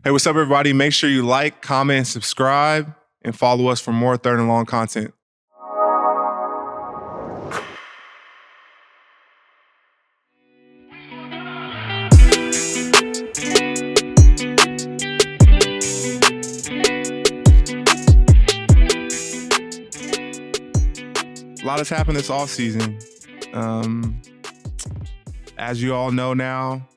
Hey, what's up, everybody? Make sure you like, comment, and subscribe, and follow us for more Third and Long content. A lot has happened this offseason. As you all know now,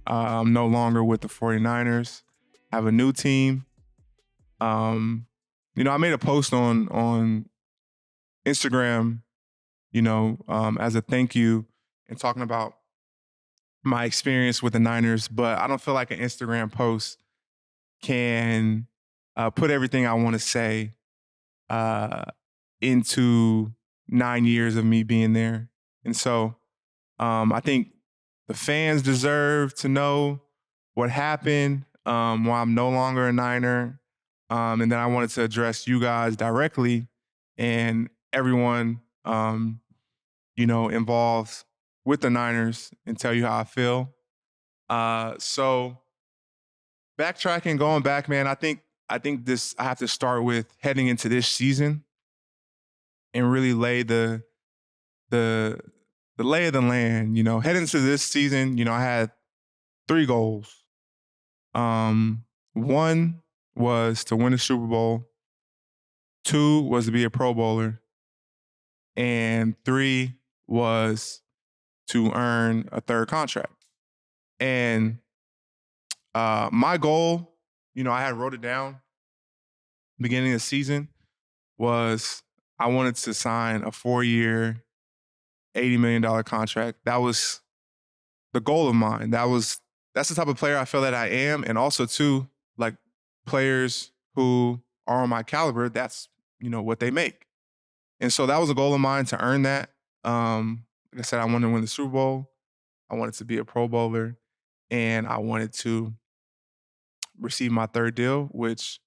I'm no longer with the 49ers. I have a new team. I made a post on Instagram, as a thank you and talking about my experience with the Niners, but I don't feel like an Instagram post can put everything I want to say into 9 years of me being there. And so I think the fans deserve to know what happened while I'm no longer a Niner. And then I wanted to address you guys directly and everyone, involved with the Niners and tell you how I feel. So backtracking, going back, man, I think I have to start with heading into this season and really lay the lay of the land. Heading into this season, I had 3 goals. One was to win a Super Bowl. 2 was to be a Pro Bowler. And 3 was to earn a 3rd contract. And my goal, I had wrote it down beginning of the season, was I wanted to sign a 4-year, $80 million contract. That was the goal of mine. That's the type of player I feel that I am. And also, too, like players who are on my caliber, that's, what they make. And so that was a goal of mine to earn that. Like I said, I wanted to win the Super Bowl. I wanted to be a Pro Bowler. And I wanted to receive my 3rd deal, which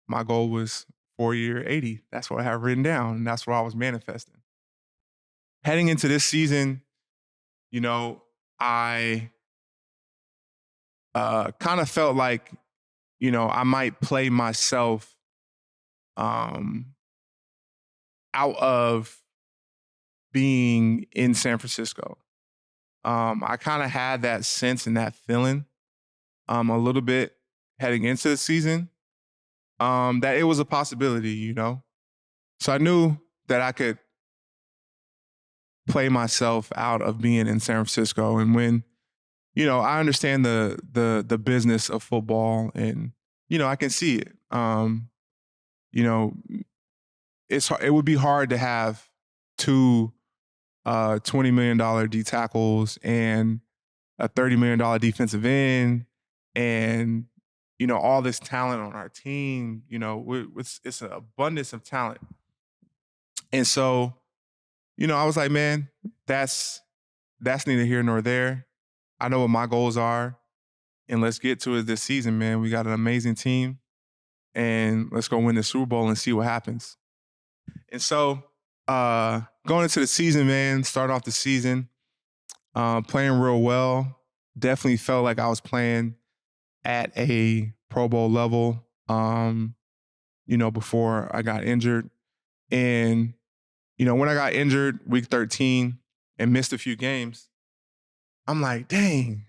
my goal was 4-year, 80. That's what I have written down. And that's what I was manifesting. Heading into this season, I kind of felt like, I might play myself out of being in San Francisco. I kind of had that sense and that feeling a little bit heading into the season that it was a possibility, So I knew that I could play myself out of being in San Francisco. And when, I understand the business of football and, I can see it. It would be hard to have 2 $20 million D tackles and a $30 million defensive end and, all this talent on our team. It's an abundance of talent. And so, I was like, man, that's neither here nor there. I know what my goals are, and let's get to it this season, man. We got an amazing team, and let's go win the Super Bowl and see what happens. And so going into the season, man, starting off the season, playing real well. Definitely felt like I was playing at a Pro Bowl level, before I got injured. And, when I got injured week 13 and missed a few games, I'm like, dang,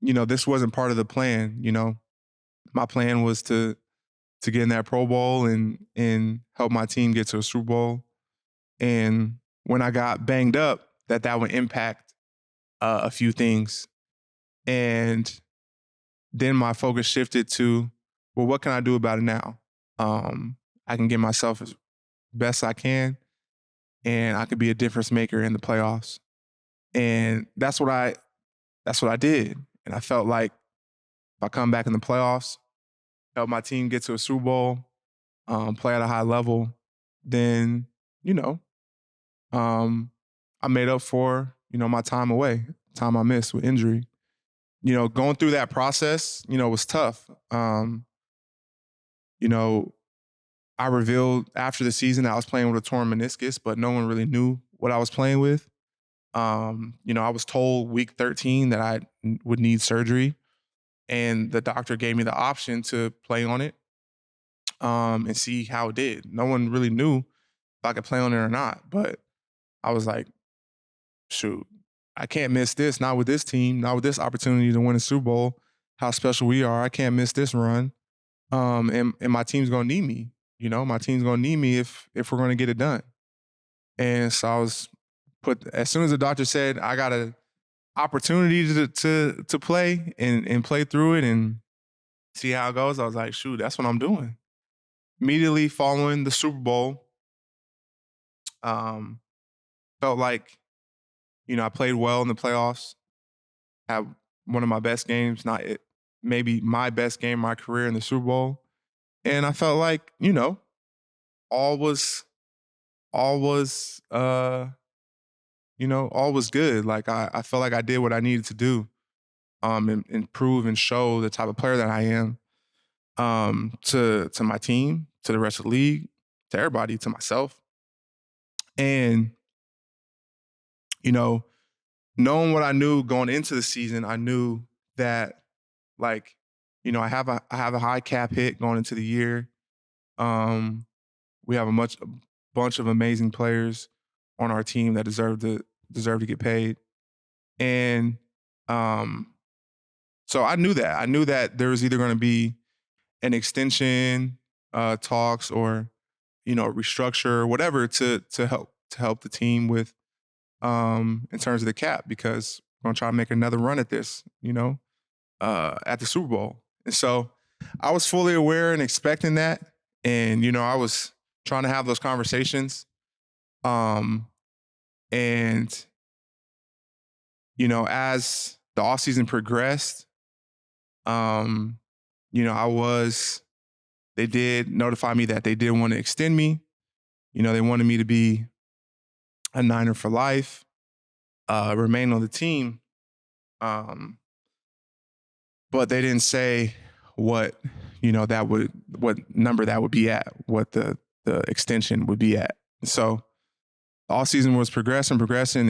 this wasn't part of the plan. My plan was to get in that Pro Bowl and help my team get to a Super Bowl. And when I got banged up, that would impact a few things. And then my focus shifted to, well, what can I do about it now? I can get myself as best I can, and I could be a difference maker in the playoffs. And that's what I did. And I felt like if I come back in the playoffs, help my team get to a Super Bowl, play at a high level, then, I made up for, my time away, time I missed with injury. Going through that process, was tough. I revealed after the season I was playing with a torn meniscus, but no one really knew what I was playing with. I was told week 13 that I would need surgery. and the doctor gave me the option to play on it and see how it did. No one really knew if I could play on it or not, but I was like, shoot, I can't miss this. Not with this team. Not with this opportunity to win a Super Bowl. How special we are. I can't miss this run. And my team's gonna need me. My team's gonna need me if we're gonna get it done. And so I was put as soon as the doctor said I got an opportunity to play and play through it and see how it goes, I was like, shoot, that's what I'm doing. Immediately following the Super Bowl, felt like, I played well in the playoffs, had one of my best games, not it, maybe my best game of my career in the Super Bowl. And I felt like, all was all was all was good. Like I felt like I did what I needed to do and prove and show the type of player that I am to my team, to the rest of the league, to everybody, to myself. And, knowing what I knew going into the season, I knew that like, I have a high cap hit going into the year. We have a bunch of amazing players on our team that deserve to get paid. And so I knew that. I knew that there was either going to be an extension talks or restructure, whatever to help the team with in terms of the cap, because we're gonna try to make another run at this, at the Super Bowl. And so I was fully aware and expecting that. And, I was trying to have those conversations. And, as the offseason progressed, they did notify me that they did want to extend me. They wanted me to be a Niner for life, remain on the team. But they didn't say what number that would be at, what the extension would be at. So all season was progressing,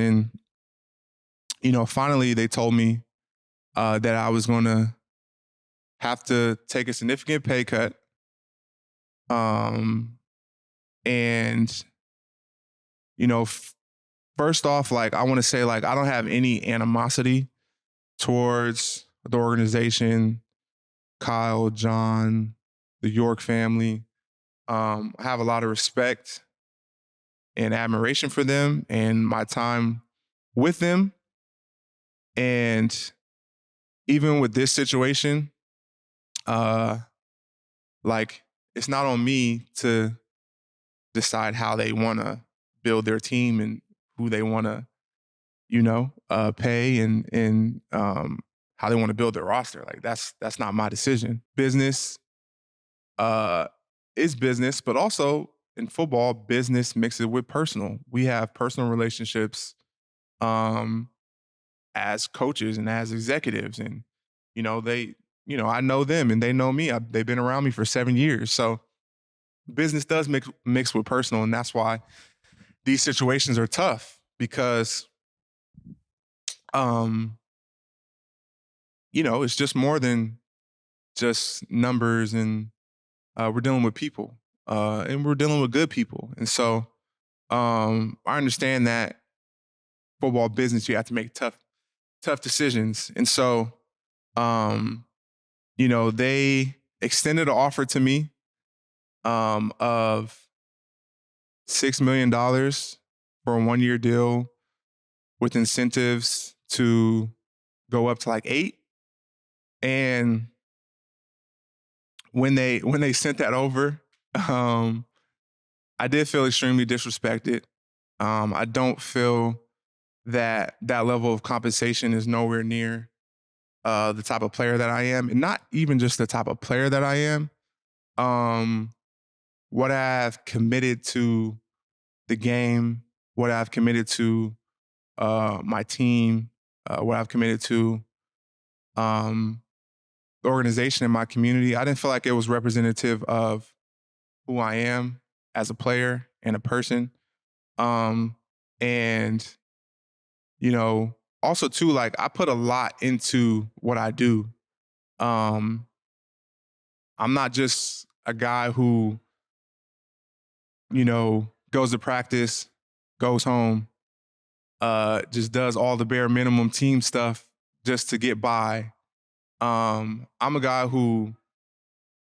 and finally they told me that I was going to have to take a significant pay cut. And first off, like I want to say, like I don't have any animosity towards the organization, Kyle, John, the York family. I have a lot of respect and admiration for them and my time with them. And even with this situation, like it's not on me to decide how they want to build their team and who they want to, pay and how they want to build their roster. Like that's not my decision. Business is business, but also in football, business mixes with personal. We have personal relationships as coaches and as executives, and I know them and they know me. They've been around me for 7 years, so business does mix with personal, and that's why these situations are tough because, it's just more than just numbers, and we're dealing with people, and we're dealing with good people, and so I understand that football business, you have to make tough decisions, and so they extended an offer to me of $6 million for a 1-year deal with incentives to go up to like 8. And when they sent that over, I did feel extremely disrespected. I don't feel that level of compensation is nowhere near the type of player that I am, and not even just the type of player that I am. What I've committed to the game, what I've committed to my team, what I've committed to the organization in my community, I didn't feel like it was representative of who I am as a player and a person. And, also too, like I put a lot into what I do. I'm not just a guy who, goes to practice, goes home, just does all the bare minimum team stuff just to get by. I'm a guy who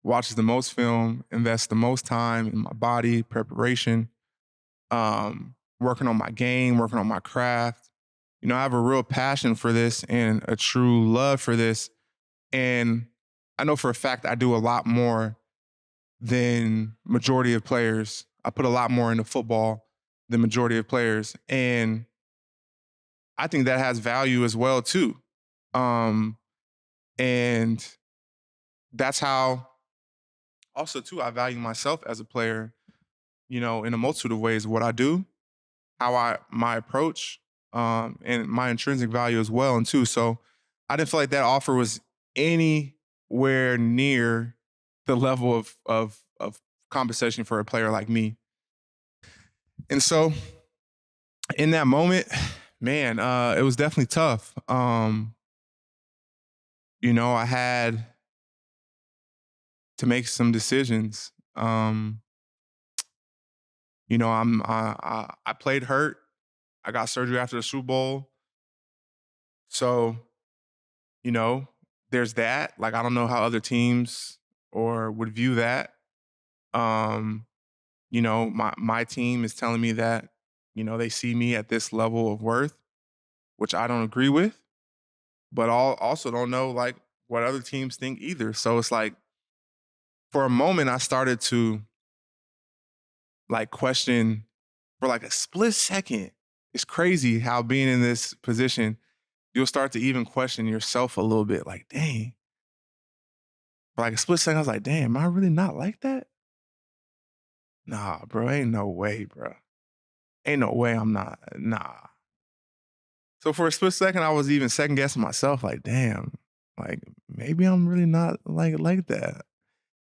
watches the most film, invests the most time in my body, preparation, working on my game, working on my craft. I have a real passion for this and a true love for this. And I know for a fact I do a lot more than majority of players. I put a lot more into football than majority of players. And I think that has value as well too. And that's how also too I value myself as a player, in a multitude of ways. What I do, my approach, and my intrinsic value as well, and too. So I didn't feel like that offer was anywhere near the level of compensation for a player like me. And so in that moment, man, it was definitely tough. I had to make some decisions. I played hurt. I got surgery after the Super Bowl. So, there's that. Like, I don't know how other teams or would view that. My team is telling me that, they see me at this level of worth, which I don't agree with, but also don't know like what other teams think either. So it's like, for a moment, I started to like question for like a split second. It's crazy how being in this position, you'll start to even question yourself a little bit. Like, dang. For like a split second, I was like, damn, am I really not like that? Nah, bro, ain't no way, bro. Ain't no way I'm not. Nah. So for a split second, I was even second guessing myself, like, damn, like maybe I'm really not like that.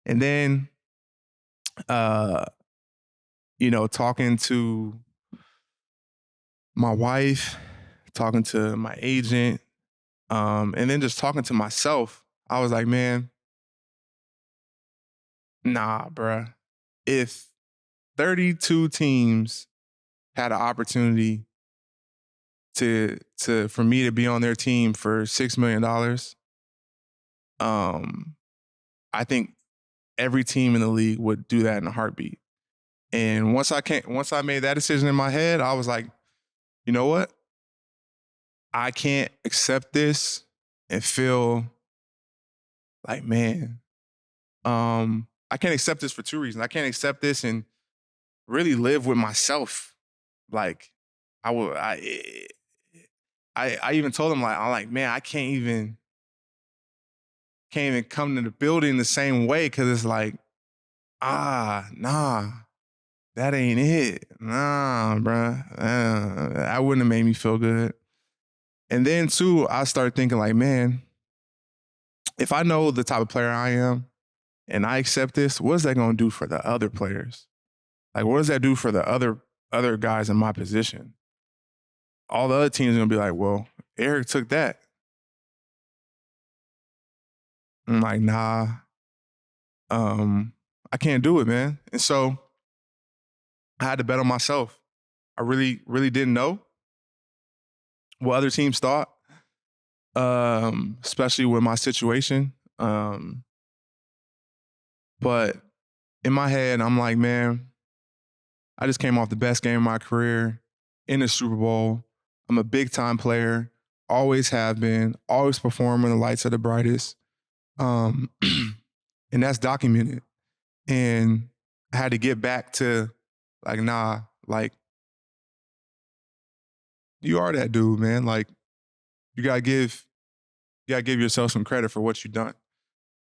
And then, talking to my wife, talking to my agent, and then just talking to myself, I was like, man, nah, bruh. If 32 teams had an opportunity for me to be on their team for $6 million, I think every team in the league would do that in a heartbeat. And once I made that decision in my head, I was like, you know what? I can't accept this and feel like, man, I can't accept this for two reasons. I can't accept this and really live with myself. Like, I even told him, like, I'm like, man, I can't even come to the building the same way, because it's like, nah, that ain't it. Nah, bruh. That wouldn't have made me feel good. And then too, I started thinking like, man, if I know the type of player I am and I accept this, what is that going to do for the other players? Like, what does that do for the other guys in my position? All the other teams are going to be like, well, Arik took that. I'm like, nah, I can't do it, man. And so I had to bet on myself. I really, really didn't know what other teams thought, especially with my situation. But in my head, I'm like, man, I just came off the best game of my career in the Super Bowl. I'm a big time player, always have been, always perform when the lights are the brightest. And that's documented. And I had to get back to like, nah, like, you are that dude, man. Like, you gotta give yourself some credit for what you've done.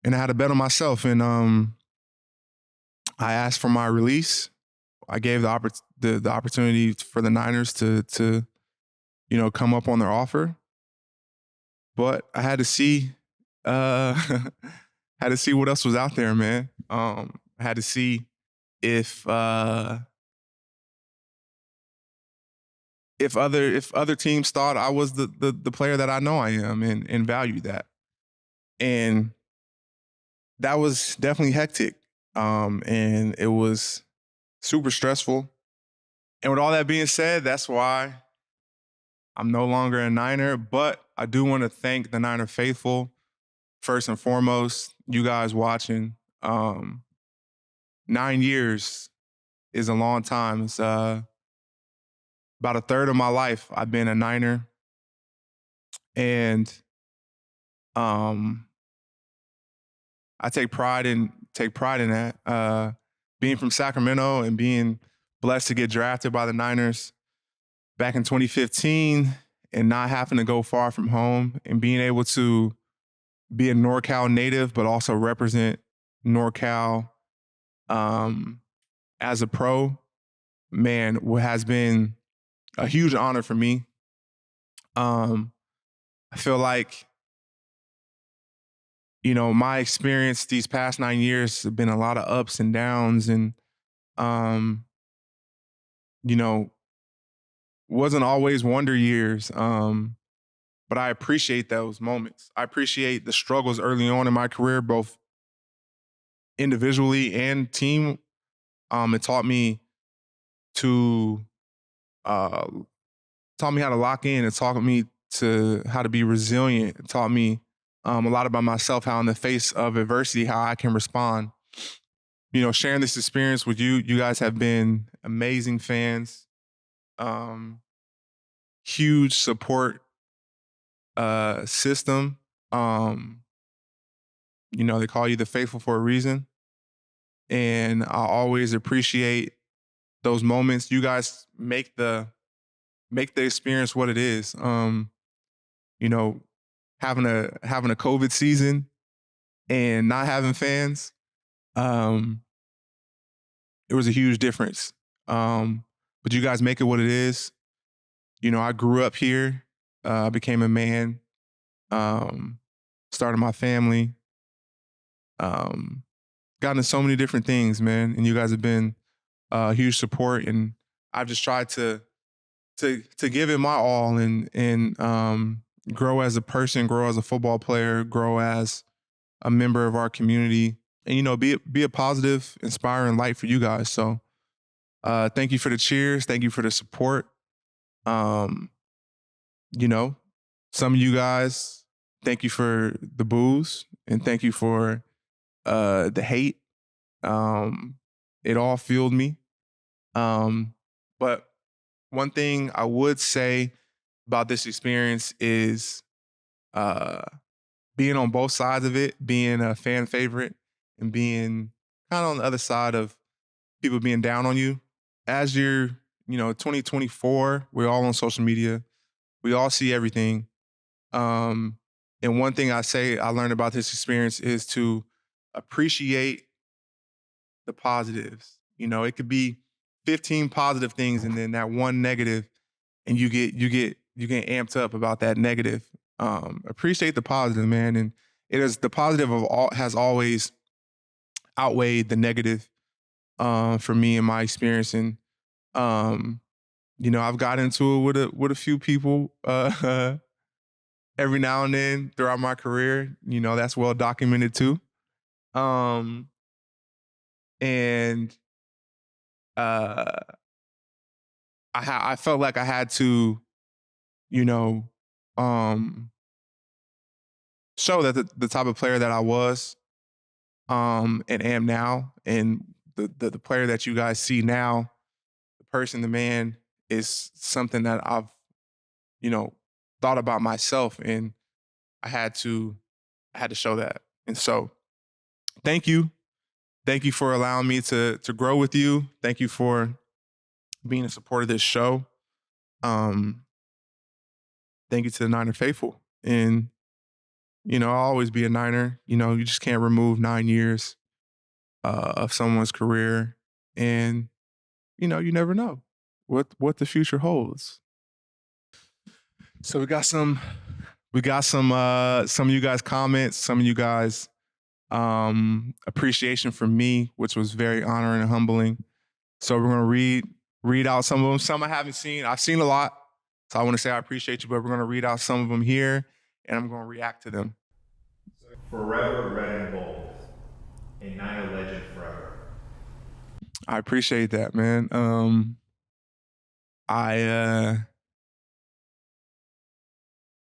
And I had to bet on myself. And I asked for my release. I gave the opportunity for the Niners to come up on their offer. But I had to see had to see what else was out there, man. I had to see if other teams thought I was the player that I know I am and valued that. And that was definitely hectic. And it was super stressful. And with all that being said, that's why I'm no longer a Niner, but I do want to thank the Niner faithful first and foremost, you guys watching. 9 years is a long time. It's about a third of my life I've been a Niner. And I take pride in that. Being from Sacramento and being blessed to get drafted by the Niners back in 2015 and not having to go far from home and being able to be a NorCal native, but also represent NorCal as a pro, man, what has been a huge honor for me. I feel like, you know, my experience these past 9 years have been a lot of ups and downs and, you know, wasn't always wonder years. But I appreciate those moments. I appreciate the struggles early on in my career, both individually and team. It to uh, taught me how to lock in. It taught me to how to be resilient. It taught me a lot about myself, how in the face of adversity, how I can respond. You know, sharing this experience with you, you guys have been amazing fans, huge support system. You know, they call you the faithful for a reason. And I always appreciate those moments. You guys make the experience what it is. You know, having a COVID season and not having fans, it was a huge difference. But you guys make it what it is. You know, I grew up here. I became a man. Started my family. Gotten into so many different things, man. And you guys have been huge support. And I've just tried to give it my all and grow as a person, grow as a football player, grow as a member of our community, and you know, be a positive, inspiring light for you guys. So, thank you for the cheers, thank you for the support. You know, some of you guys, thank you for the boos, and thank you for the hate. It all fueled me. But one thing I would say about this experience is being on both sides of it, being a fan favorite and being kind of on the other side of people being down on you. As you're, you know, 2024, we're all on social media. We all see everything. And one thing I learned about this experience is to appreciate the positives. You know, it could be 15 positive things and then that one negative, and you get amped up about that negative. Appreciate the positive, man. And it is the positive of all has always outweighed the negative for me in my experience. And you know, I've got into it with a few people every now and then throughout my career. You know, that's well documented too. And I felt like I had to, you know, show that the type of player that I was and am now, and the player that you guys see now, the person, the man, is something that I've, you know, thought about myself, and I had to show that. And so, thank you for allowing me to grow with you. Thank you for being a supporter of this show. Thank you to the Niner faithful, and you know, I'll always be a Niner. You know, you just can't remove 9 years of someone's career, and you know, you never know what the future holds. So we got some of you guys comments, some of you guys appreciation from me, which was very honoring and humbling. So we're gonna read out some of them. Some I haven't seen. I've seen a lot, so I want to say I appreciate you, but we're gonna read out some of them here, and I'm gonna react to them. Forever red and gold. A Niner legend forever. I appreciate that, man. I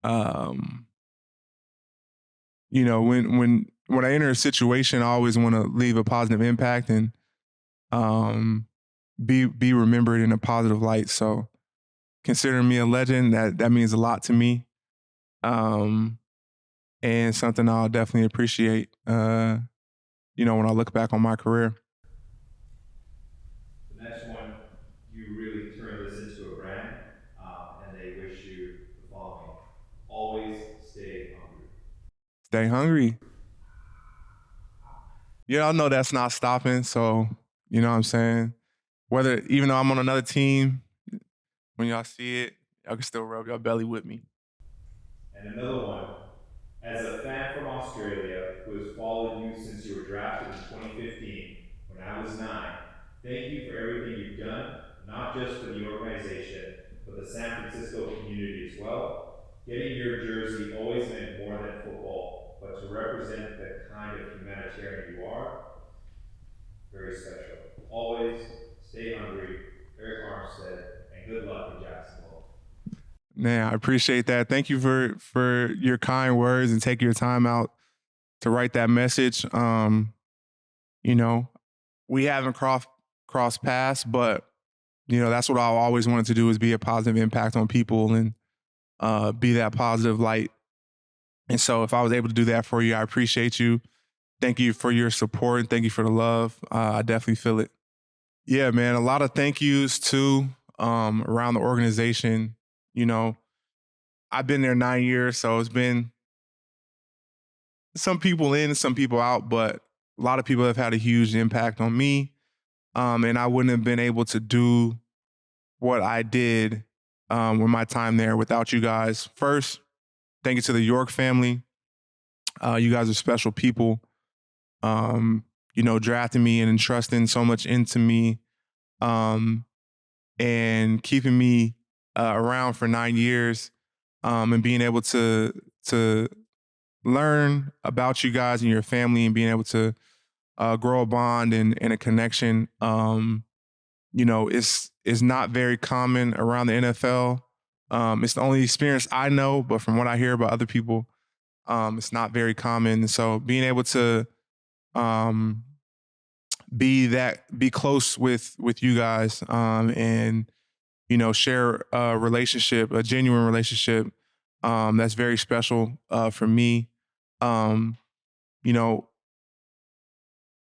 um when I enter a situation, I always want to leave a positive impact and um be remembered in a positive light. So considering me a legend, that means a lot to me. Um and something I'll definitely appreciate when I look back on my career. The next one, you really turn this into a brand, and they wish you the following: always stay hungry. Stay hungry. Yeah, I know that's not stopping. So, you know what I'm saying? Whether even though I'm on another team, when y'all see it, y'all can still rub your belly with me. And another one, as a fan from Australia who has followed you since you were drafted in 2015, when I was 9, thank you for everything you've done, not just for the organization, but the San Francisco community as well. Getting your jersey always meant more than football, but to represent the kind of humanitarian you are, very special. Always stay hungry, Arik Armstead, and good luck in Jacksonville. Man, I appreciate that. Thank you for your kind words and taking your time out to write that message. You know, we haven't crossed paths, but that's what I always wanted to do is be a positive impact on people and be that positive light. And so if I was able to do that for you, I appreciate you. Thank you for your support and thank you for the love. I definitely feel it. Yeah, man. A lot of thank yous too around the organization. You know, I've been there 9 years, so it's been some people in, some people out, but a lot of people have had a huge impact on me. And I wouldn't have been able to do what I did with my time there without you guys. First, thank you to the York family. You guys are special people. Drafting me and entrusting so much into me, and keeping me around for 9 years, and being able to learn about you guys and your family, and being able to grow a bond and a connection. It's not very common around the NFL. It's the only experience I know, but from what I hear about other people, it's not very common. So being able to um, be close with you guys, and share a relationship, a genuine relationship, that's very special for me. Um, you know,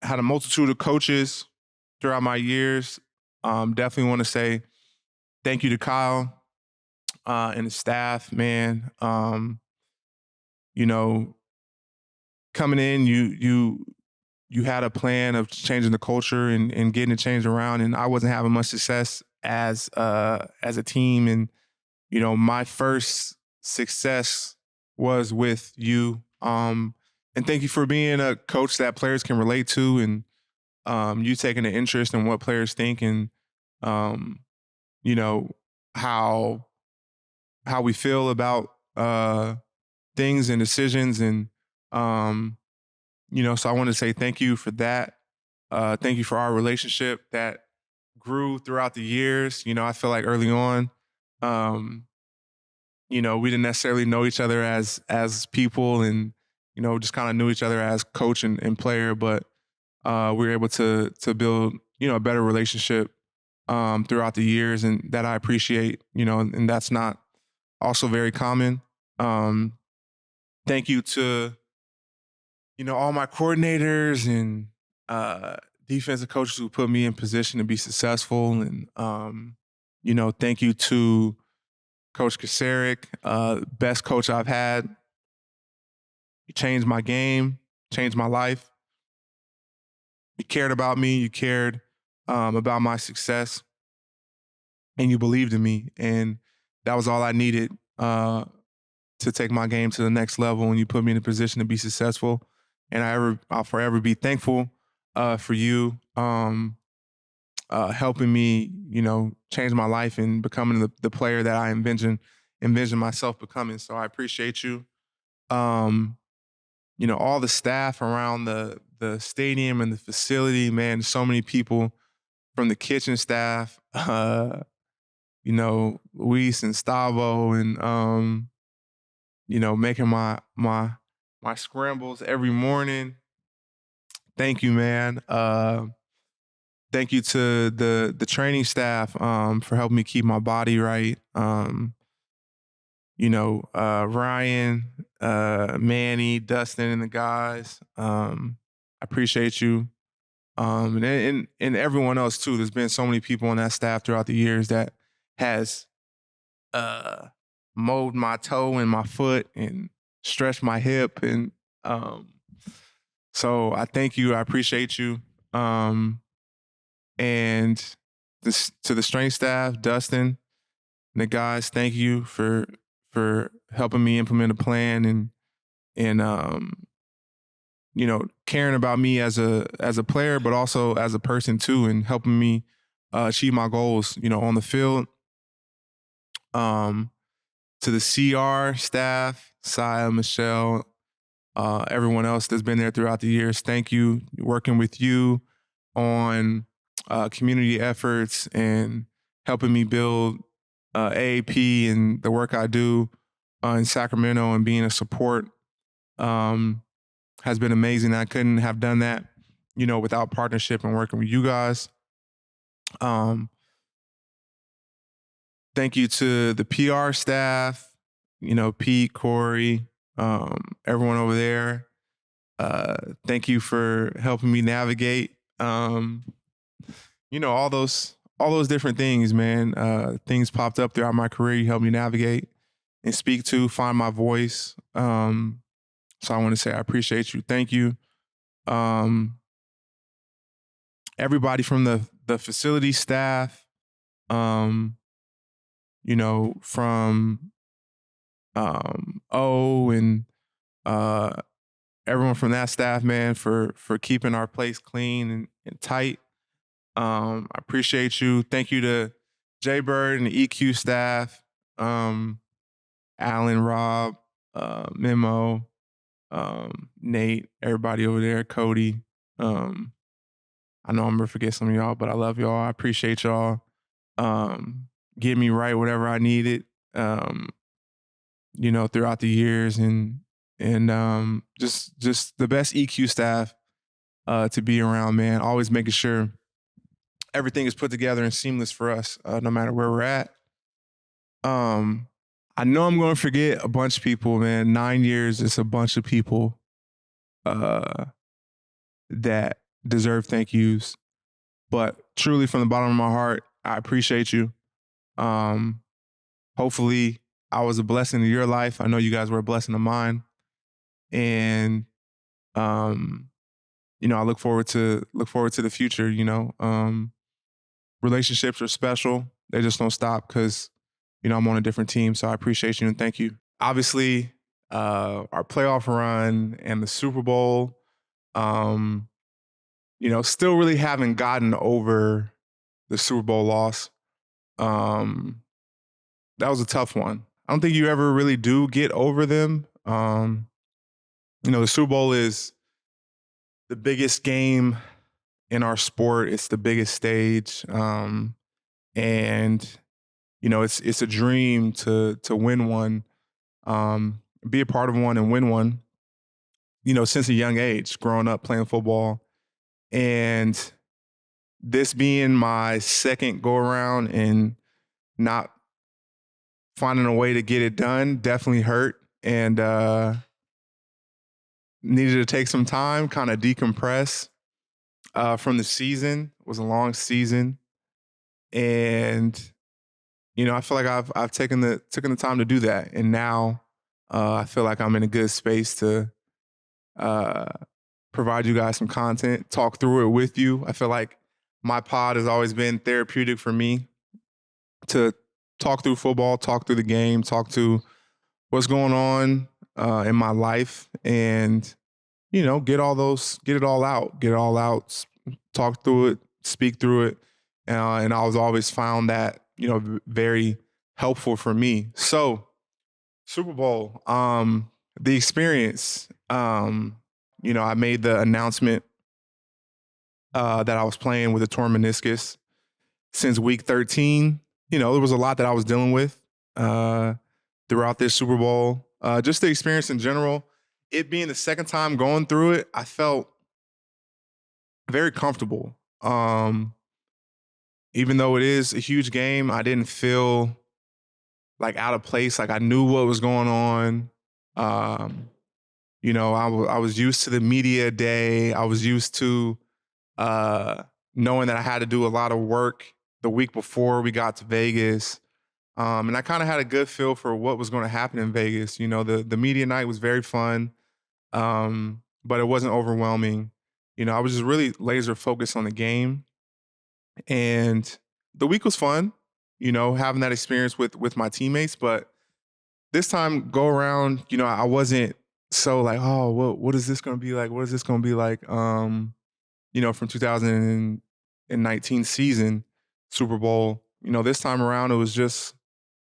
had a multitude of coaches throughout my years. Definitely want to say thank you to Kyle and the staff, man. You know, coming in, you had a plan of changing the culture and getting it changed around, and I wasn't having much success as a team. And my first success was with you. And thank you for being a coach that players can relate to, and you taking an interest in what players think, and um, you know how we feel about things and decisions. And um, so I want to say thank you for that. Thank you for our relationship that grew throughout the years. I feel like early on, um, we didn't necessarily know each other as people, and just kind of knew each other as coach and player, but we were able to build a better relationship throughout the years, and that I appreciate. And that's not also very common. Um, Thank you to all my coordinators and defensive coaches who put me in position to be successful, and thank you to Coach Kasarik, best coach I've had. You changed my game, changed my life. You cared about me. You cared about my success, and you believed in me. And that was all I needed to take my game to the next level. When you put me in a position to be successful, and I'll forever be thankful for you helping me, change my life and becoming the player that I envision myself becoming. So I appreciate you. Um, all the staff around the stadium and the facility, man, so many people from the kitchen staff, Luis and Stavo and making my scrambles every morning. Thank you, man. Thank you to the training staff for helping me keep my body right. Ryan, Manny, Dustin, and the guys. I appreciate you. And everyone else too. There's been so many people on that staff throughout the years that has mowed my toe and my foot and stretched my hip. And so I thank you. I appreciate you. And to the strength staff, Dustin and the guys, thank you for helping me implement a plan and caring about me as a player, but also as a person too, and helping me achieve my goals, on the field. To the CR staff, Saya, Michelle, everyone else that's been there throughout the years, thank you. Working with you on community efforts and helping me build AAP and the work I do in Sacramento and being a support has been amazing. I couldn't have done that, without partnership and working with you guys. Thank you to the PR staff, Pete, Corey, everyone over there. Thank you for helping me navigate, all those different things, man. Things popped up throughout my career. You helped me navigate and speak to, find my voice. So I want to say I appreciate you. Thank you. Everybody from the facility staff, from O and everyone from that staff, man, for keeping our place clean and tight. I appreciate you. Thank you to Jay Bird and the EQ staff, Alan, Rob, Memo, Nate, everybody over there, Cody. I know I'm gonna forget some of y'all, but I love y'all. I appreciate y'all. Getting me right whatever I needed, throughout the years, and just the best EQ staff to be around, man. Always making sure everything is put together and seamless for us, no matter where we're at. I know I'm going to forget a bunch of people, man. 9 years is a bunch of people that deserve thank yous. But truly, from the bottom of my heart, I appreciate you. Hopefully, I was a blessing to your life. I know you guys were a blessing to mine. And I look forward to the future. Relationships are special. They just don't stop because I'm on a different team. So I appreciate you and thank you. Obviously, our playoff run and the Super Bowl, still really haven't gotten over the Super Bowl loss. That was a tough one. I don't think you ever really do get over them. The Super Bowl is the biggest game in our sport. It's the biggest stage. And it's a dream to win one, be a part of one and win one, since a young age, growing up playing football. And this being my second go around and not finding a way to get it done definitely hurt, and needed to take some time, kind of decompress from the season. It was a long season. And I feel like I've taken the time to do that, and now I feel like I'm in a good space to provide you guys some content, talk through it with you. I feel like my pod has always been therapeutic for me to talk through football, talk through the game, talk to what's going on in my life, and get it all out, talk through it, speak through it, and I was always found that very helpful for me. So, Super Bowl, the experience, I made the announcement that I was playing with a torn meniscus since week 13. There was a lot that I was dealing with uh, throughout this Super Bowl. Just the experience in general, it being the second time going through it, I felt very comfortable. Even though it is a huge game, I didn't feel like out of place. Like I knew what was going on. Um, I was used to the media day. I was used to uh, knowing that I had to do a lot of work the week before we got to Vegas. And I kind of had a good feel for what was going to happen in Vegas. The media night was very fun, but it wasn't overwhelming. I was just really laser focused on the game, and the week was fun. Having that experience with my teammates, but this time go around, I wasn't so like, oh, what is this going to be like? What is this going to be like? From 2019 season Super Bowl. This time around it was just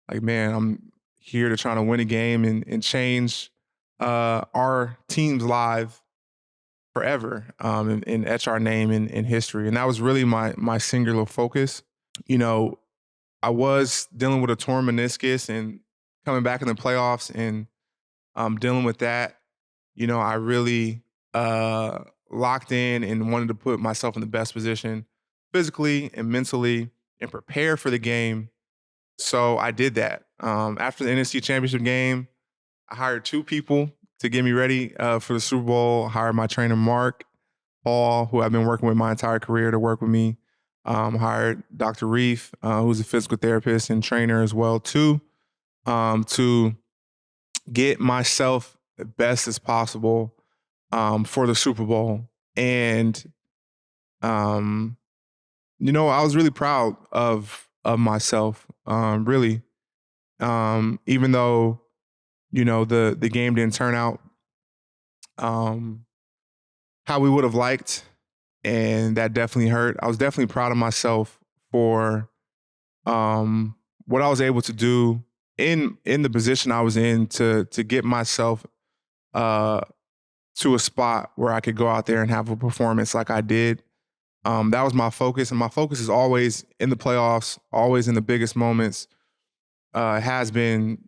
like, man, I'm here to try to win a game and change our team's live forever, and etch our name in history. And that was really my singular focus. You know, I was dealing with a torn meniscus and coming back in the playoffs and dealing with that. I really locked in and wanted to put myself in the best position physically and mentally and prepare for the game. So I did that. After the NFC Championship game, I hired two people to get me ready for the Super Bowl. I hired my trainer, Mark Paul, who I've been working with my entire career to work with me. Hired Dr. Reef, who's a physical therapist and trainer as well, too, to get myself the best as possible for the Super Bowl. And, I was really proud of myself, really. Even though, the game didn't turn out how we would have liked, and that definitely hurt. I was definitely proud of myself for what I was able to do in the position I was in to get myself to a spot where I could go out there and have a performance like I did. That was my focus, and my focus is always in the playoffs, always in the biggest moments. It has been,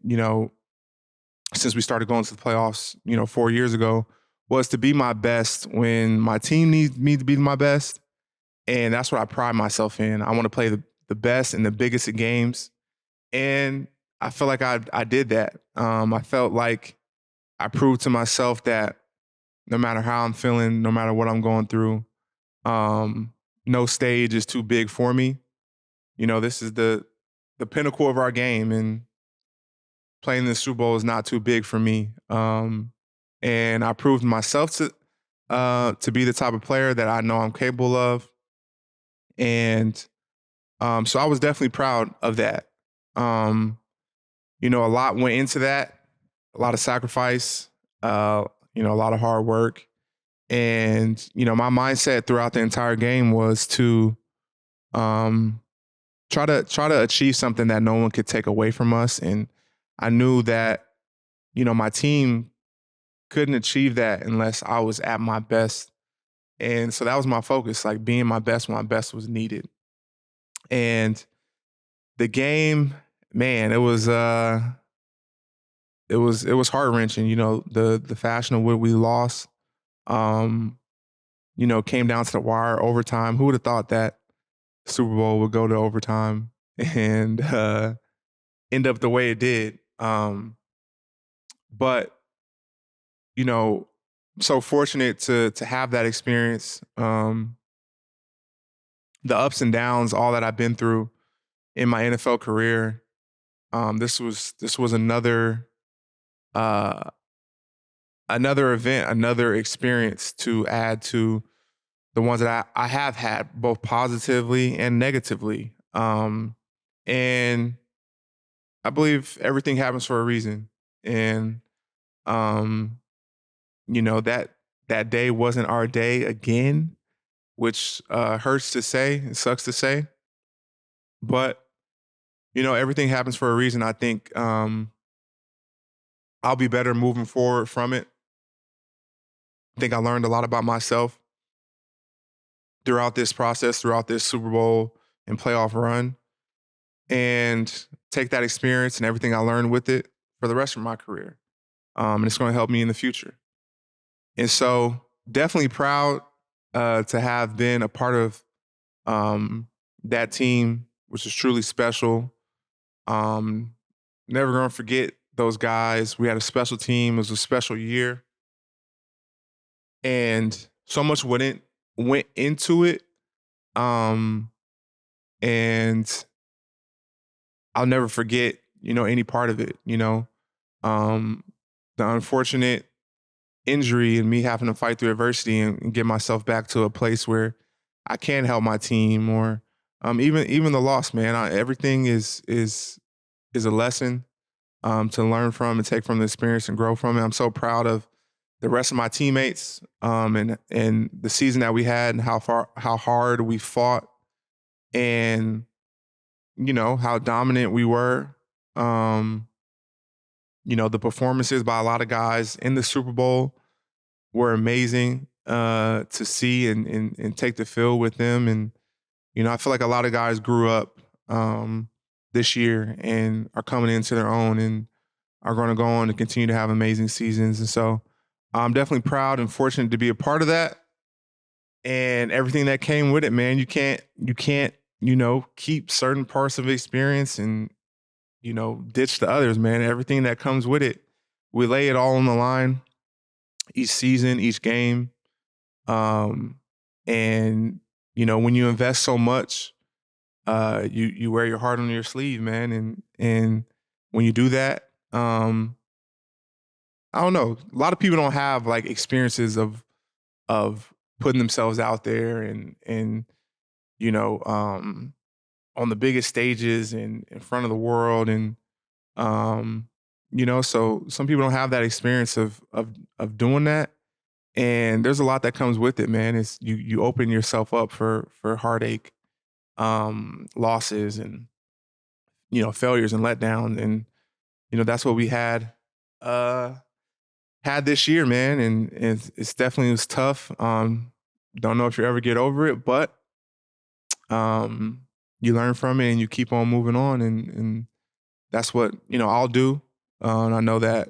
since we started going to the playoffs, 4 years ago, was to be my best when my team needs me to be my best. And that's what I pride myself in. I want to play the best and the biggest of games. And I feel like I did that. I felt like I proved to myself that no matter how I'm feeling, no matter what I'm going through, no stage is too big for me. This is the pinnacle of our game, and playing the Super Bowl is not too big for me. And I proved myself to be the type of player that I know I'm capable of. And so I was definitely proud of that. A lot went into that, a lot of sacrifice, a lot of hard work. And, my mindset throughout the entire game was to try to achieve something that no one could take away from us. And I knew that, my team couldn't achieve that unless I was at my best. And so that was my focus, like being my best when my best was needed. And the game, man, it was heart-wrenching. The fashion of what we lost, came down to the wire, overtime. Who would have thought that Super Bowl would go to overtime and end up the way it did? But so fortunate to have that experience. The ups and downs, all that I've been through in my NFL career. This was uh, another event, another experience to add to the ones that I have had, both positively and negatively. And I believe everything happens for a reason. And um, that day wasn't our day again, which hurts to say, it sucks to say. But everything happens for a reason. I think I'll be better moving forward from it. I think I learned a lot about myself throughout this process, throughout this Super Bowl and playoff run, and take that experience and everything I learned with it for the rest of my career. And it's going to help me in the future. And so, definitely proud to have been a part of that team, which is truly special. Um, Never going to forget those guys. We had a special team. It was a special year, and so much went into it. Um, and I'll never forget, any part of it. Um, the unfortunate injury and me having to fight through adversity and get myself back to a place where I can help my team, or even the loss, man. Everything is a lesson to learn from and take from the experience and grow from it. I'm so proud of the rest of my teammates, and the season that we had and how hard we fought, and how dominant we were. Um, the performances by a lot of guys in the Super Bowl were amazing to see and take the field with them. And I feel like a lot of guys grew up this year and are coming into their own and are going to go on to continue to have amazing seasons. And so I'm definitely proud and fortunate to be a part of that and everything that came with it, man. You can't keep certain parts of experience and, ditch the others, man. Everything that comes with it, we lay it all on the line each season, each game. Um, and, when you invest so much, you wear your heart on your sleeve, man. And when you do that, I don't know. A lot of people don't have like experiences of putting themselves out there and you know um, on the biggest stages and in front of the world and so some people don't have that experience of doing that, and there's a lot that comes with it, man. It's you open yourself up for heartache, losses, and failures and letdowns, and that's what we uh had this year, man, and it's definitely was tough. Don't know if you ever get over it, but um, you learn from it and you keep on moving on, and that's what I'll do. And I know that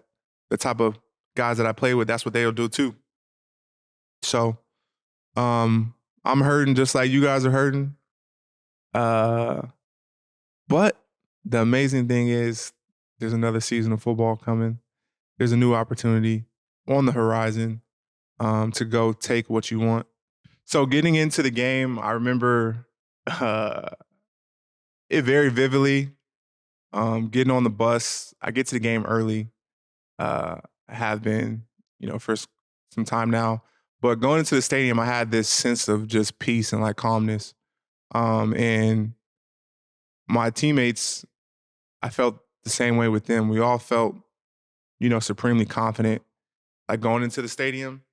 the type of guys that I play with, that's what they'll do too. So um, I'm hurting just like you guys are hurting. Uh, but the amazing thing is, there's another season of football coming. There's a new opportunity on the horizon to go take what you want. So getting into the game, I remember uh, it very vividly. Getting on the bus, I get to the game early. I have been, for some time now. But going into the stadium, I had this sense of just peace and like calmness. And my teammates, I felt the same way with them. We all felt, supremely confident, like going into the stadium.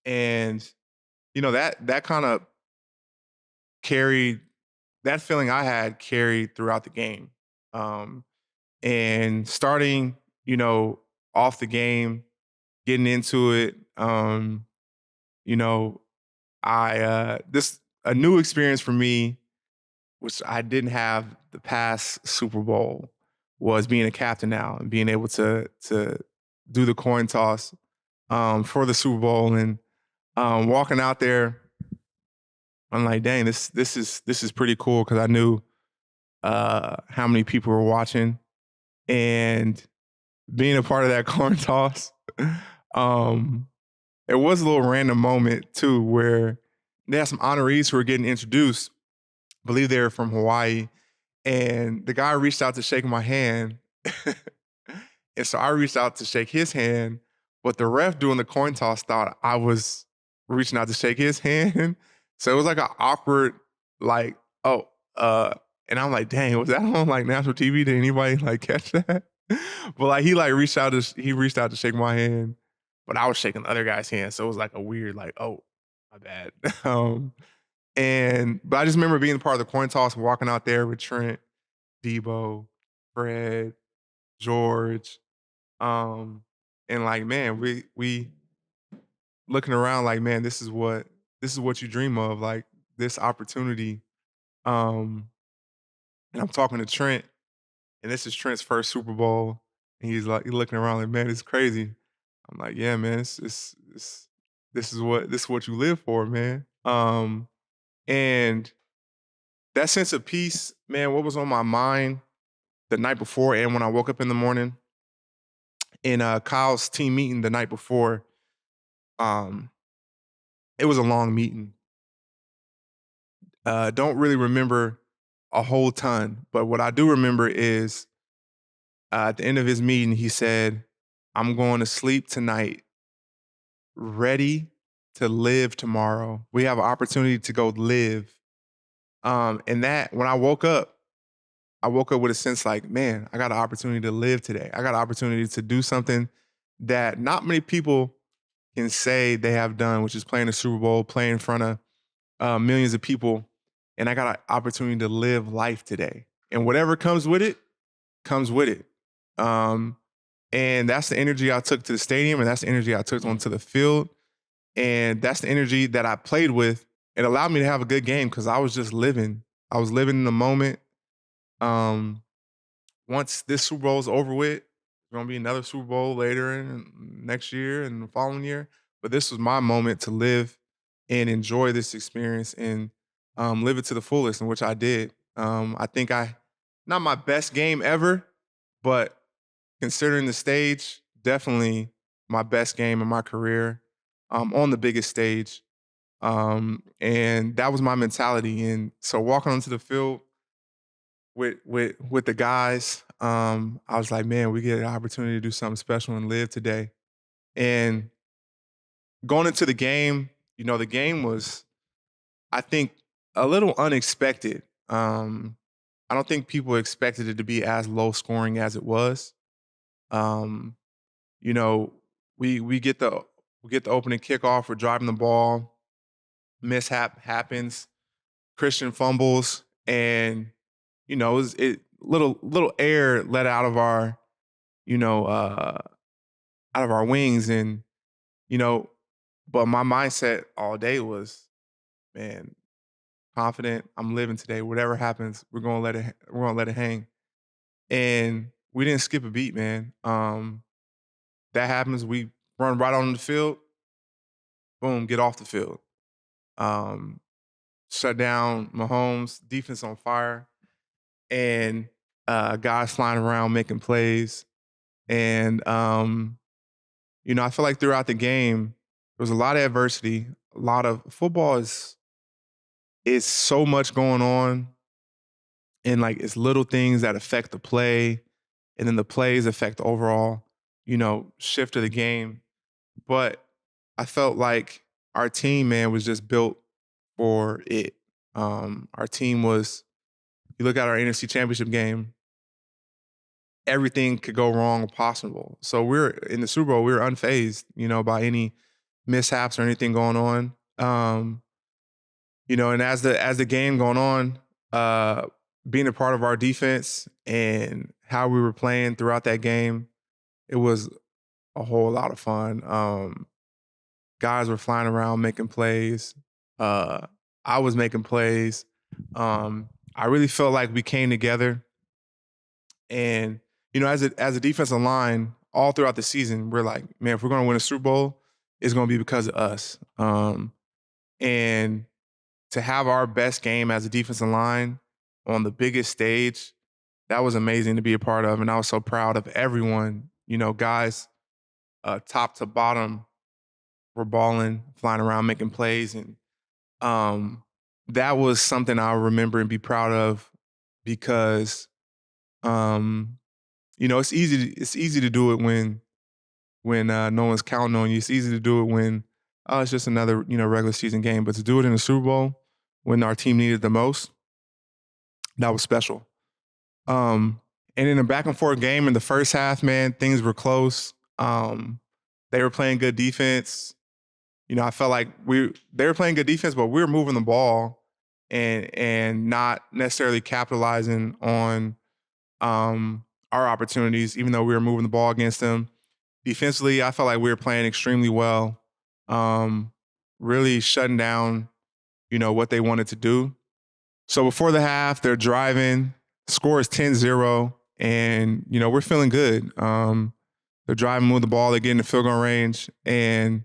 And, that kind of carried that feeling I had carried throughout the game. Um, and starting, off the game, getting into it, you know, I this a new experience for me, which I didn't have the past Super Bowl, was being a captain now and being able to do the coin toss for the Super Bowl and walking out there. I'm like, dang, this is pretty cool because I knew how many people were watching, and being a part of that coin toss. um, it was a little random moment too, where they had some honorees who were getting introduced. I believe they were from Hawaii, and the guy reached out to shake my hand, and so I reached out to shake his hand, but the ref doing the coin toss thought I was reaching out to shake his hand. So it was like an awkward, like, oh, and I'm like, dang, was that on like national TV? Did anybody like catch that? But like he reached out to shake my hand, but I was shaking the other guy's hand. So it was like a weird, like, oh, my bad. But I just remember being part of the coin toss, walking out there with Trent, Debo, Fred, George. Um, and like, man, we looking around like, man, this is what you dream of, like this opportunity. Um, and I'm talking to Trent, and this is Trent's first Super Bowl, and he's looking around like, man, it's crazy. I'm like, yeah, man, this is what you live for, man. And that sense of peace, man, what was on my mind the night before and when I woke up in the morning in Kyle's team meeting the night before, um, it was a long meeting. Don't really remember a whole ton, but what I do remember is at the end of his meeting, he said, I'm going to sleep tonight, ready to live tomorrow. We have an opportunity to go live. And that when I woke up with a sense like, man, I got an opportunity to live today. I got an opportunity to do something that not many people can say they have done, which is playing the Super Bowl, playing in front of millions of people. And I got an opportunity to live life today. And whatever comes with it, comes with it. Um, and that's the energy I took to the stadium, and that's the energy I took onto the field. And that's the energy that I played with. It allowed me to have a good game because I was just living. I was living in the moment. Um, Once this Super Bowl is over with, there's gonna be another Super Bowl later in next year and the following year. But this was my moment to live and enjoy this experience and live it to the fullest, in which I did. I think not my best game ever, but considering the stage, definitely my best game in my career on the biggest stage. And that was my mentality. And so walking onto the field with the guys, I was like, man, we get an opportunity to do something special and live today. And going into the game, the game was, I think, a little unexpected. I don't think people expected it to be as low scoring as it was. Um, you know, we get the opening kickoff, we're driving the ball, mishap happens, Christian fumbles, and it little air let you know, uh, out of our wings, and you know, but my mindset all day was, man, confident. I'm living today. Whatever happens, we're gonna let it hang, and we didn't skip a beat, man. That happens. We run right on the field. Boom, get off the field. Um, Shut down Mahomes. Defense on fire, and guys flying around making plays. And I feel like throughout the game, there was a lot of adversity. A lot of football is so much going on, and like it's little things that affect the play, and then the plays affect the overall, shift of the game. But I felt like our team, man, was just built for it. Our team was. You look at our NFC Championship game, everything could go wrong possible. So we're in the Super Bowl, we were unfazed, by any mishaps or anything going on. And as the game going on, being a part of our defense and how we were playing throughout that game, it was a whole lot of fun. Guys were flying around making plays. I was making plays. I really felt like we came together, and as a defensive line, all throughout the season, we're like, man, if we're going to win a Super Bowl, it's going to be because of us. And to have our best game as a defensive line on the biggest stage, that was amazing to be a part of. And I was so proud of everyone. Guys, top to bottom, were balling, flying around, making plays. And that was something I remember and be proud of because, it's easy to do it when no one's counting on you. It's easy to do it when it's just another regular season game. But to do it in the Super Bowl when our team needed the most, that was special. And in a back and forth game in the first half, man, things were close. They were playing good defense. I felt like they were playing good defense, but we were moving the ball and not necessarily capitalizing on our opportunities, even though we were moving the ball against them. Defensively, I felt like we were playing extremely well, um, really shutting down, what they wanted to do. So before the half, they're driving. Score is 10-0, and, we're feeling good. They're driving with the ball. They get in the field goal range, and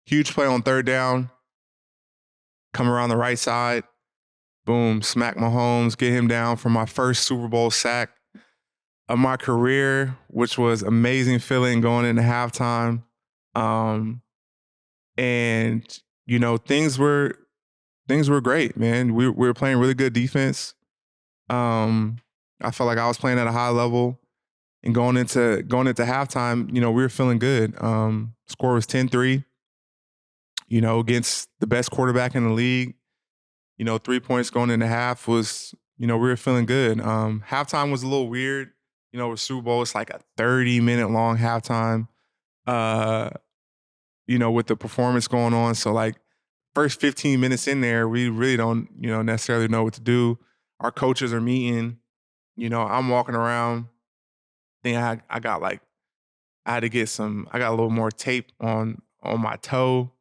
huge play on third down. Come around the right side. Boom, smack Mahomes, get him down for my first Super Bowl sack of my career, which was amazing feeling going into halftime. Um, and things were great, man. We were playing really good defense. I felt like I was playing at a high level, and going into halftime, we were feeling good. Score was 10-3, against the best quarterback in the league. 3 points going into half was, we were feeling good. Halftime was a little weird. With Super Bowl, it's like a 30-minute long halftime, with the performance going on. So like first 15 minutes in there, we really don't, necessarily know what to do. Our coaches are meeting, I'm walking around. I got like, I had to get I got a little more tape on my toe.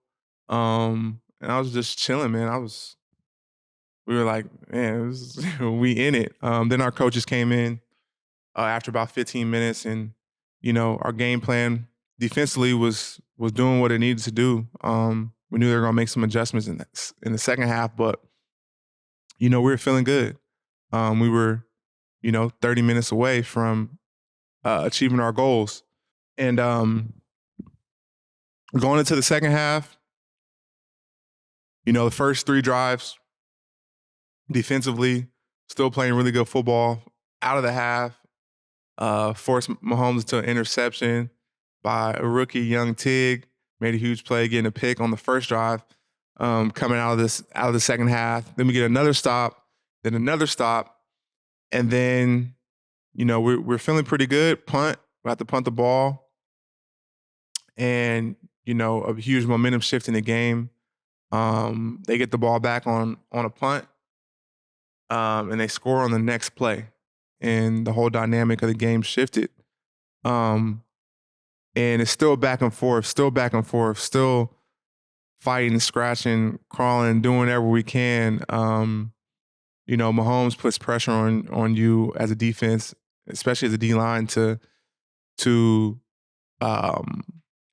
And I was just chilling, man. We were like, man, we in it. Then our coaches came in after about 15 minutes, and our game plan defensively was doing what it needed to do. We knew they were gonna make some adjustments in the second half, but we were feeling good. We were 30 minutes away from achieving our goals, and going into the second half, the first 3 drives defensively, still playing really good football. Out of the half, forced Mahomes to an interception by a rookie, young Tig. Made a huge play, getting a pick on the first drive. Coming out of the second half, then we get another stop, then another stop, and then we're feeling pretty good. Punt, we have to punt the ball, and a huge momentum shift in the game. They get the ball back on a punt, and they score on the next play, and the whole dynamic of the game shifted. And it's still back and forth, still fighting, scratching, crawling, doing whatever we can. Mahomes puts pressure on you as a defense, especially as a D line, to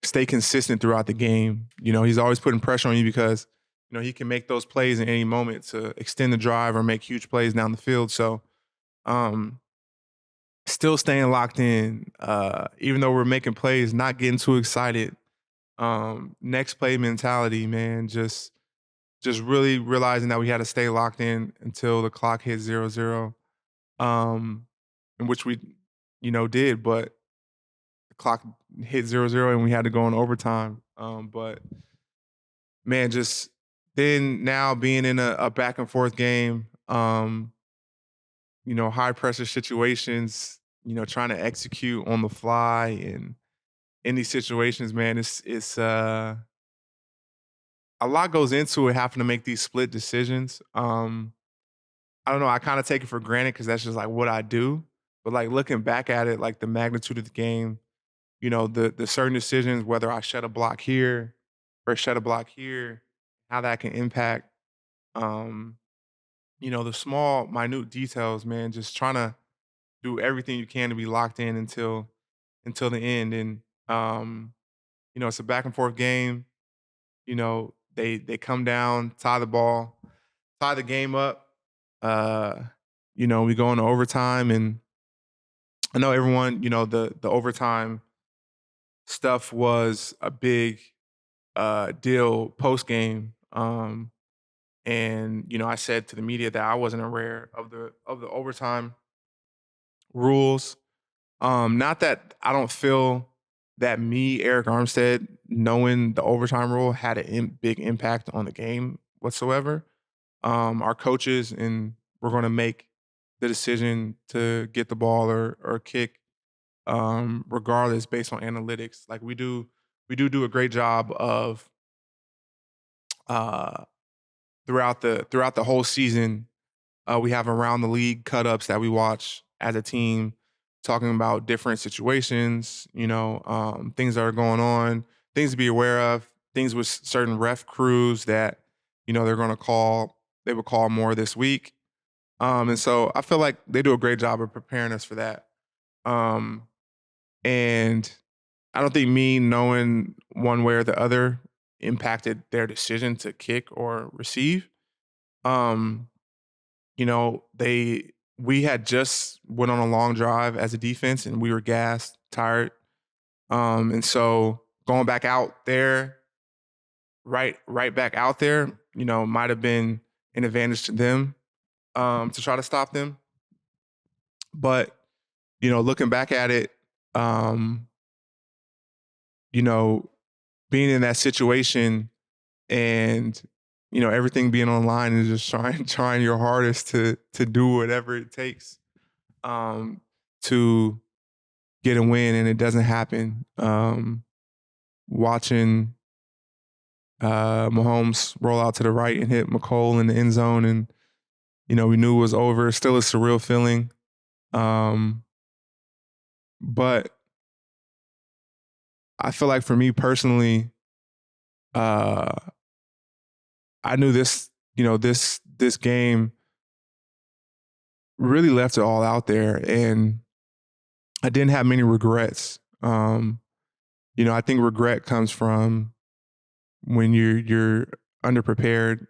stay consistent throughout the game. He's always putting pressure on you because he can make those plays in any moment to extend the drive or make huge plays down the field. So, still staying locked in, even though we're making plays, not getting too excited. Next play mentality, man. Just really realizing that we had to stay locked in until the clock hit 0-0, in which we, did, but the clock hit 0-0 and we had to go in overtime. But man, just then now being in a back and forth game, high pressure situations, trying to execute on the fly, and in these situations, man, it's a lot goes into it, having to make these split decisions. I don't know, I kind of take it for granted because that's just like what I do. But like looking back at it, like the magnitude of the game, the certain decisions, whether I shut a block here or shut a block here, how that can impact, um, the small, minute details, man. Just trying to do everything you can to be locked in until the end. And it's a back and forth game. They come down, tie the game up. Uh, we go into overtime, and I know everyone, the overtime stuff was a big deal post game. And I said to the media that I wasn't aware of the overtime rules. Not that I don't feel that me, Arik Armstead, knowing the overtime rule had a big impact on the game whatsoever. Our coaches, and we're going to make the decision to get the ball or kick, regardless, based on analytics. Like we do a great job of uh, throughout the whole season. We have around the league cut ups that we watch as a team. talking about different situations, things that are going on, things to be aware of, things with certain ref crews that, they're going to call, they would call more this week. And so I feel like they do a great job of preparing us for that. Um, and I don't think me knowing one way or the other impacted their decision to kick or receive. Um, we had just went on a long drive as a defense and we were gassed, tired. And so going back out there, right back out there, might have been an advantage to them to try to stop them. But, looking back at it, um, you know, being in that situation and everything being online and just trying your hardest to do whatever it takes um to get a win and it doesn't happen. Watching Mahomes roll out to the right and hit McCole in the end zone and we knew it was over. Still a surreal feeling. But I feel like for me personally, uh I knew this game really left it all out there and I didn't have many regrets. I think regret comes from when you're underprepared,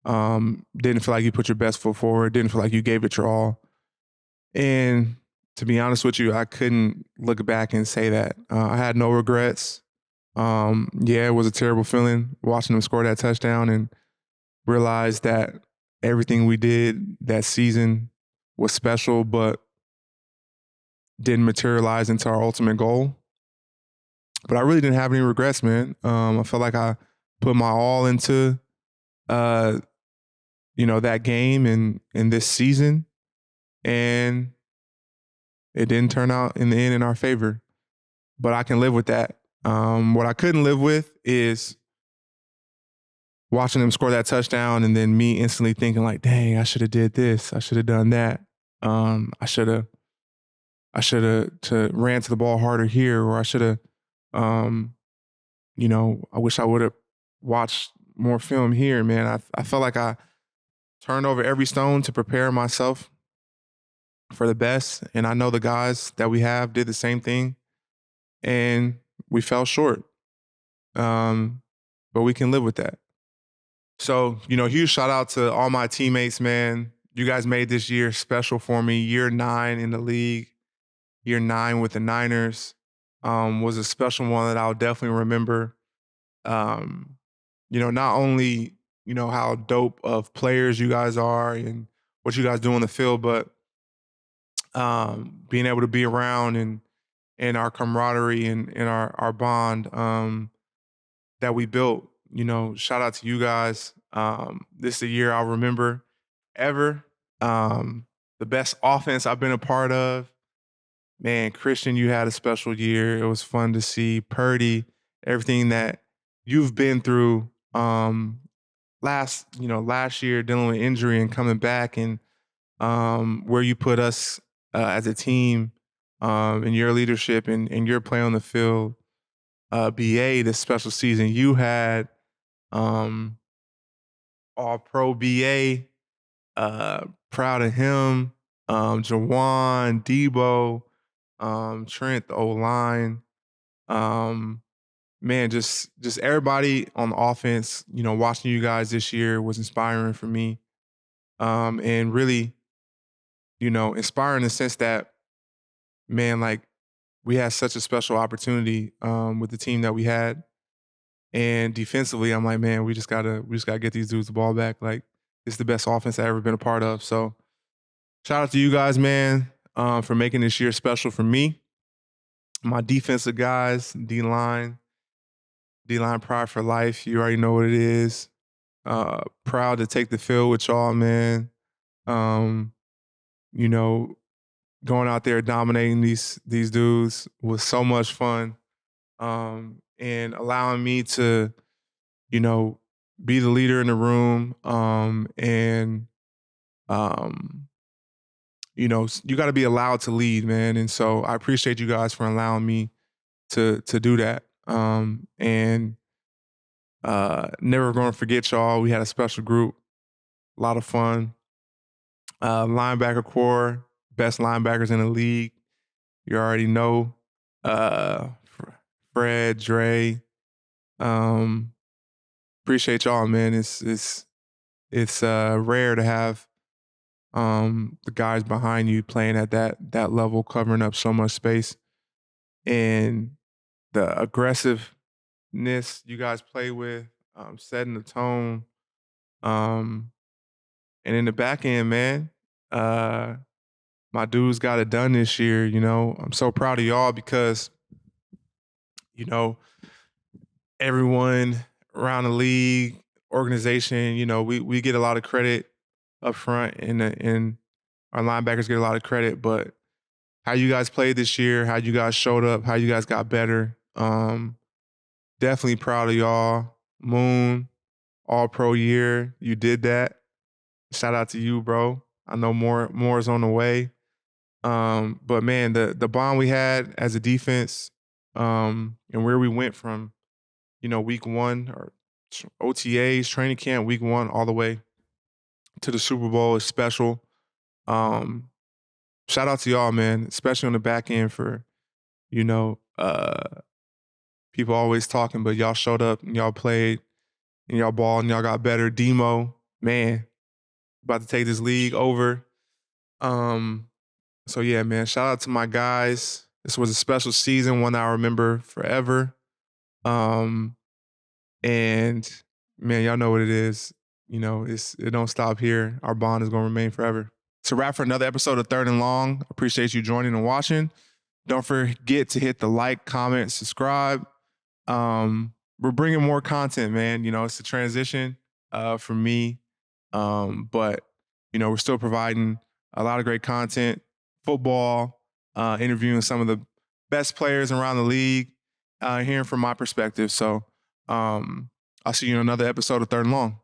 didn't feel like you put your best foot forward, didn't feel like you gave it your all. And to be honest with you, I couldn't look back and say that. I had no regrets. Yeah, it was a terrible feeling watching them score that touchdown and realize that everything we did that season was special, but didn't materialize into our ultimate goal. But I really didn't have any regrets, man. I felt like I put my all into, that game and in this season, and it didn't turn out in the end in our favor. But I can live with that. What I couldn't live with is watching them score that touchdown and then me instantly thinking like, dang, I should have did this. I should have done that. I should have ran to the ball harder here, or I should have, I wish I would have watched more film here, man. I felt like I turned over every stone to prepare myself for the best. And I know the guys that we have did the same thing and we fell short. But we can live with that. So, huge shout out to all my teammates, man. You guys made this year special for me. Year 9 in the league, year 9 with the Niners was a special one that I'll definitely remember. Not only, how dope of players you guys are and what you guys do on the field, but being able to be around and our camaraderie and our bond that we built. Shout out to you guys. This is a year I'll remember ever. The best offense I've been a part of. Man, Christian, you had a special year. It was fun to see. Purdy, everything that you've been through last year dealing with injury and coming back and where you put us as a team and your leadership and your play on the field. BA, this special season you had, all pro BA, proud of him. Jawan, Debo, Trent, the O-line. Man, just everybody on the offense, watching you guys this year was inspiring for me. And really, inspiring in the sense that, man, like we had such a special opportunity with the team that we had. And defensively, I'm like, man, we just gotta get these dudes the ball back. Like, it's the best offense I've ever been a part of. So shout out to you guys, man, for making this year special for me. My defensive guys, D-line pride for life. You already know what it is. Proud to take the field with y'all, man. You know, going out there dominating these dudes was so much fun. And allowing me to, be the leader in the room, and you got to be allowed to lead, man. And so I appreciate you guys for allowing me to do that. And never going to forget y'all. We had a special group, a lot of fun. Linebacker core, best linebackers in the league. You already know. Fred, Dre. Appreciate y'all, man. It's rare to have the guys behind you playing at that level, covering up so much space, and the aggressiveness you guys play with, setting the tone. And in the back end, man, my dudes got it done this year. I'm so proud of y'all because you know everyone around the league, organization, we get a lot of credit up front, and our linebackers get a lot of credit. But how you guys played this year, how you guys showed up, how you guys got better. Definitely proud of y'all. Moon, all pro year. You did that. Shout out to you, bro. I know more is on the way. But man, the bond we had as a defense, and where we went from, week one or OTAs, training camp, week one, all the way to the Super Bowl is special. Shout out to y'all, man, especially on the back end for, people always talking, but y'all showed up and y'all played and y'all balled and y'all got better. Demo, man, about to take this league over. So yeah, man, shout out to my guys. This was a special season, one I remember forever. And man, y'all know what it is. It don't stop here. Our bond is gonna remain forever. It's a wrap for another episode of Third and Long. Appreciate you joining and watching. Don't forget to hit the like, comment, subscribe. We're bringing more content, man. It's a transition for me. But we're still providing a lot of great content, football, interviewing some of the best players around the league, hearing from my perspective. So I'll see you in another episode of Third and Long.